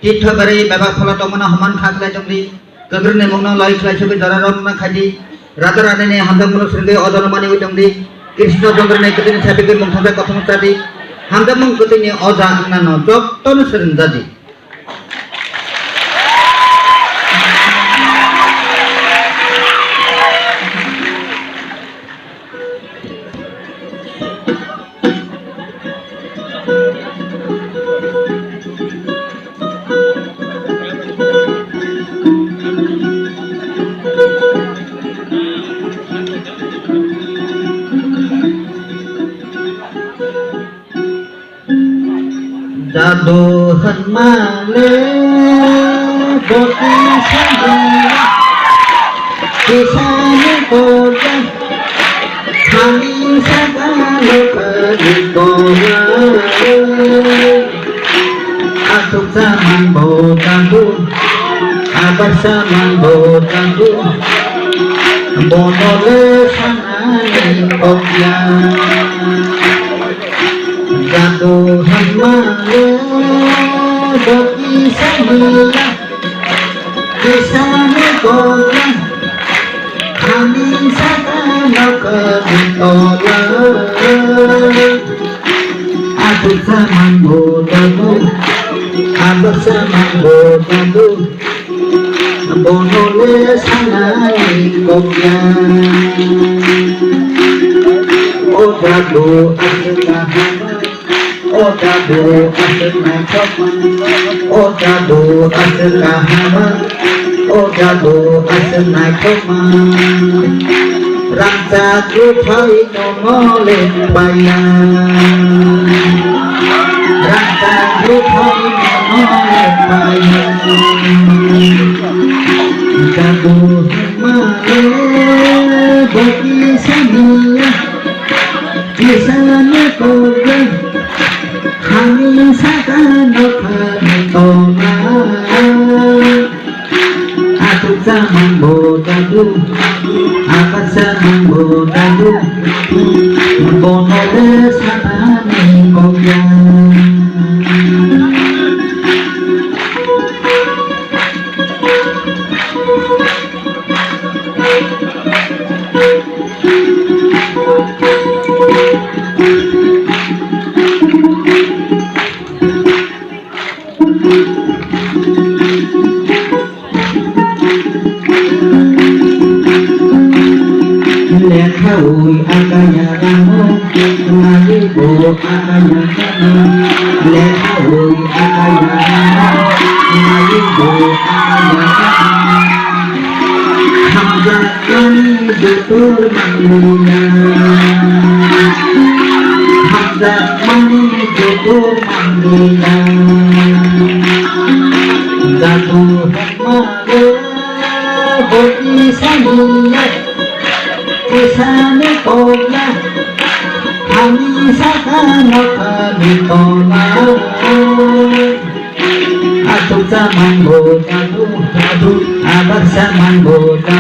तीर्थबारी बाबा फला तमना हमान खाखलाय तंगली कग्रने मंगना लाई खलाय छबि दरारम ना खादि राधा रानी ने हमदमनो सृंगे अदरमानि उतंगली कृष्ण चंद्रने कतिनि साबिके मंगथादा कथम चादि हमदमन कतिनि अजा अंगनानो जत्तन सृं जादि जादू हन्माले बोती संगीत किसानी कोजा खाली सगालो करी कोया atuk zaman botandu abar zaman botandu bonole sanane kokya jatuh hamale bagi samila kisane kokya kami sakana keditola atuk zaman botandu abar zaman botandu bonole sanane kokya oh jadu asrahama oh jadu asrahama oh jadu asrahama oh jadu asrahama rangsa kuthai nongole bayan rangsa kuthai nongole bayan jadu hamale bagi samila kisane koga kami sakana kanitona atuk zaman botandu apat zaman botandu bonole sanane koga lekhaui akanya kamu maribu akanya kamu lekhaui akanya kamu maribu akanya kamu hamzah kami betul mangguna hamzah kami betul mangguna jatuh hamale bagi samila kisane koga kami sakana kanitona atuk zaman botandu abar zaman botandu